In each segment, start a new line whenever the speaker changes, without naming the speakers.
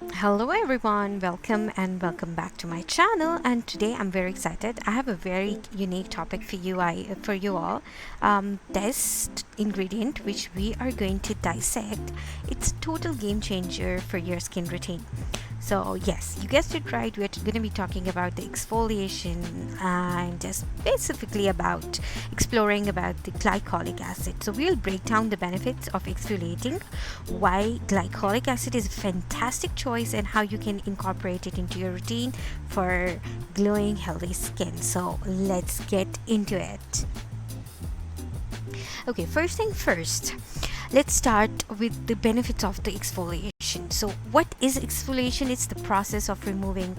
Hello everyone, welcome back to my channel. And today I'm very excited. I have a very unique topic for you all. This ingredient which we are going to dissect. It's a total game changer for your skin routine. So yes, you guessed it right. We're going to be talking about the exfoliation and just specifically about exploring about the glycolic acid. So we'll break down the benefits of exfoliating, why glycolic acid is a fantastic choice, and how you can incorporate it into your routine for glowing, healthy skin. So let's get into it. Okay, first thing first, let's start with the benefits of the exfoliation. So, what is exfoliation? It's the process of removing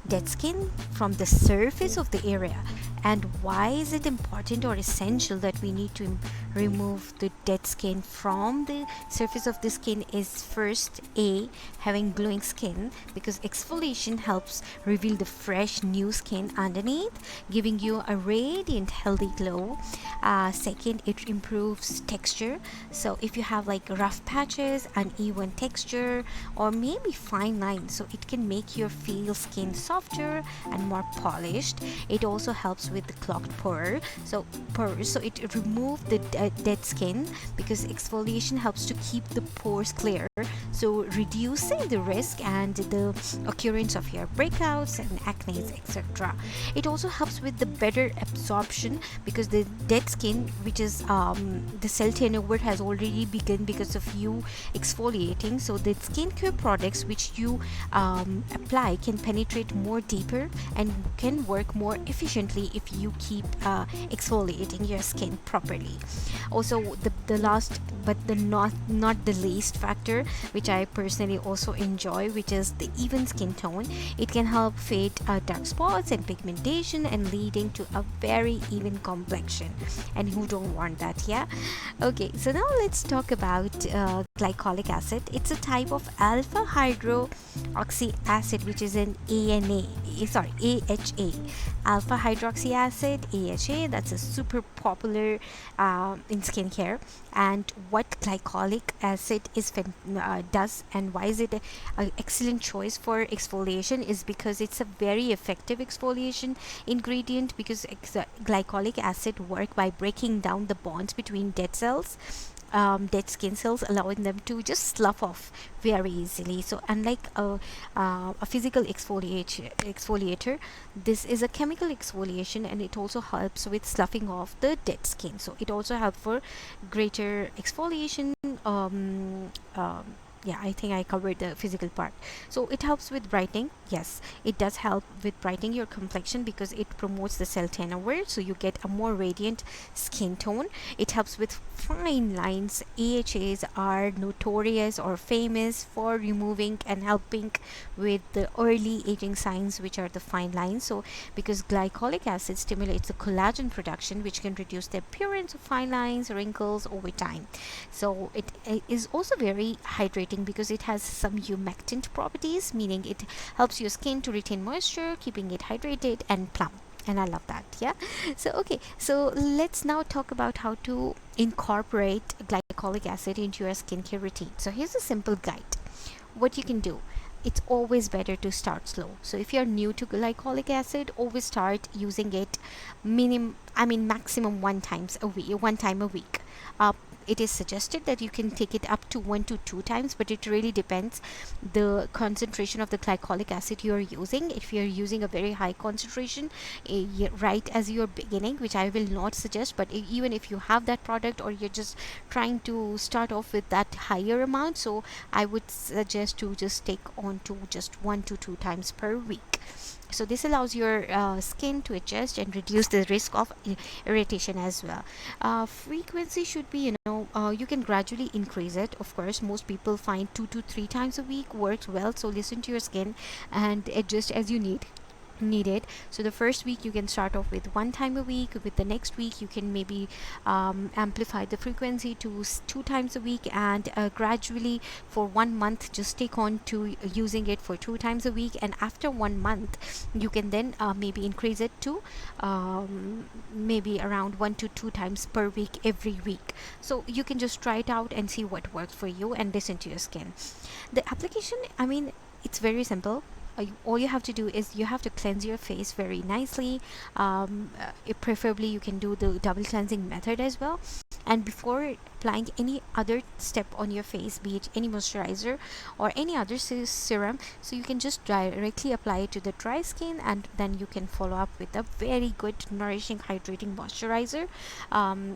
dead skin from the surface of the area. And why is it important or essential that we need to remove the dead skin from the surface of the skin? Is first A, having glowing skin, because exfoliation helps reveal the fresh new skin underneath, giving you a radiant healthy glow. Second, it improves texture. So if you have like rough patches, uneven texture, or maybe fine lines, so it can make your feel skin softer and more polished. It also helps with the clogged pores, so it removes the dead skin, because exfoliation helps to keep the pores clear, so reducing the risk and the occurrence of hair breakouts and acne, etc. It also helps with the better absorption, because the dead skin, which is the cell turnover, has already begun because of you exfoliating. So the skincare products which you apply can penetrate more deeper and can work more efficiently if you keep exfoliating your skin properly. Also, the last but the not the least factor, which I personally also enjoy, which is the even skin tone. It can help fade dark spots and pigmentation, and leading to a very even complexion. And who don't want that? Yeah. Okay, so now let's talk about glycolic acid. It's a type of alpha hydroxy acid, which is an AHA, alpha hydroxy acid, AHA. That's a super popular in skincare. And what glycolic acid does, and why is it an excellent choice for exfoliation, is because it's a very effective exfoliation ingredient, because glycolic acid work by breaking down the bonds between dead skin cells, allowing them to just slough off very easily. So unlike a physical exfoliator, this is a chemical exfoliation, and it also helps with sloughing off the dead skin. So it also helps for greater exfoliation. Yeah, I think I covered the physical part. So it helps with brightening. Yes, it does help with brightening your complexion, because it promotes the cell turnover, so you get a more radiant skin tone. It helps with fine lines. AHAs are notorious or famous for removing and helping with the early aging signs, which are the fine lines. So because glycolic acid stimulates the collagen production, which can reduce the appearance of fine lines, wrinkles over time. So it is also very hydrating, because it has some humectant properties, meaning it helps your skin to retain moisture, keeping it hydrated and plump. And I love that. Yeah. So okay, so let's now talk about how to incorporate glycolic acid into your skincare routine. So here's a simple guide. What you can do, it's always better to start slow. So if you're new to glycolic acid, always start using it maximum one time a week. uh, it is suggested that you can take it up to 1 to 2 times, but it really depends the concentration of the glycolic acid you are using. If you're using a very high concentration, right as you're beginning, which I will not suggest, but even if you have that product, or you're just trying to start off with that higher amount, so I would suggest to just take on to just 1 to 2 times per week. So this allows your skin to adjust and reduce the risk of irritation as well. Frequency should be, you can gradually increase it. Of course, most people find 2 to 3 times a week works well, so listen to your skin and adjust as you need it. So the first week you can start off with 1 time a week. With the next week you can maybe amplify the frequency to 2 times a week, and gradually for 1 month just take on to using it for 2 times a week, and after 1 month you can then maybe increase it to maybe around 1 to 2 times per week every week. So you can just try it out and see what works for you, and listen to your skin. The application, it's very simple. All you have to do is you have to cleanse your face very nicely. Preferably you can do the double cleansing method as well, and before applying any other step on your face, be it any moisturizer or any other serum, so you can just directly apply it to the dry skin, and then you can follow up with a very good nourishing hydrating moisturizer.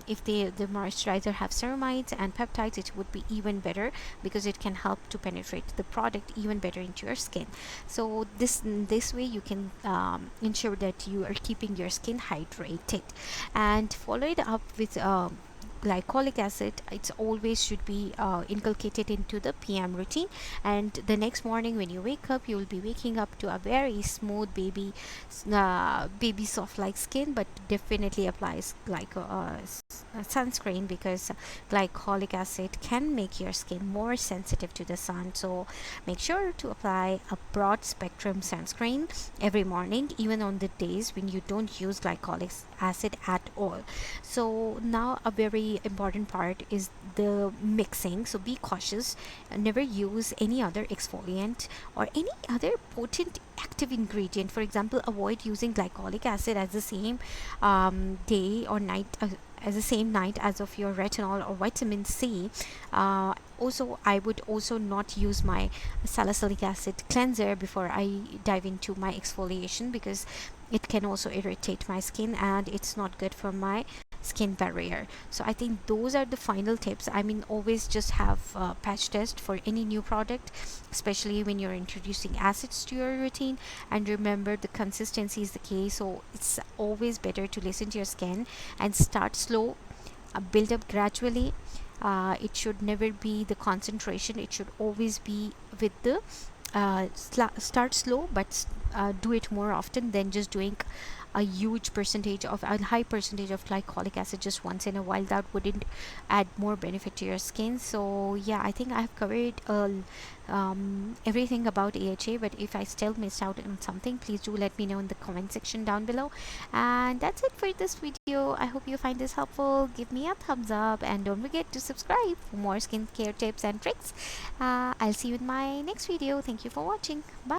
If the moisturizer have ceramides and peptides, it would be even better because it can help to penetrate the product even better into your skin. So this way you can ensure that you are keeping your skin hydrated, and follow it up with glycolic acid. It's always should be inculcated into the PM routine, and the next morning when you wake up, you will be waking up to a very smooth baby soft like skin. But definitely applies sunscreen, because glycolic acid can make your skin more sensitive to the sun. So make sure to apply a broad spectrum sunscreen every morning, even on the days when you don't use glycolic acid at all. So now a very important part is the mixing. So be cautious, never use any other exfoliant or any other potent active ingredient. For example, avoid using glycolic acid as the same day or night as the same night as of your retinol or vitamin C. Also, I would also not use my salicylic acid cleanser before I dive into my exfoliation, because it can also irritate my skin and it's not good for my skin barrier. So I think those are the final tips. I mean, always just have patch test for any new product, especially when you're introducing acids to your routine. And remember, the consistency is the key. So it's always better to listen to your skin and start slow, build up gradually. It should never be the concentration, it should always be with the start slow, but do it more often than just doing a huge percentage of a high percentage of glycolic acid just once in a while. That wouldn't add more benefit to your skin. So yeah, I think I've covered everything about AHA, but if I still missed out on something, please do let me know in the comment section down below. And that's it for this video. I hope you find this helpful. Give me a thumbs up and don't forget to subscribe for more skincare tips and tricks. I'll see you in my next video. Thank you for watching. Bye.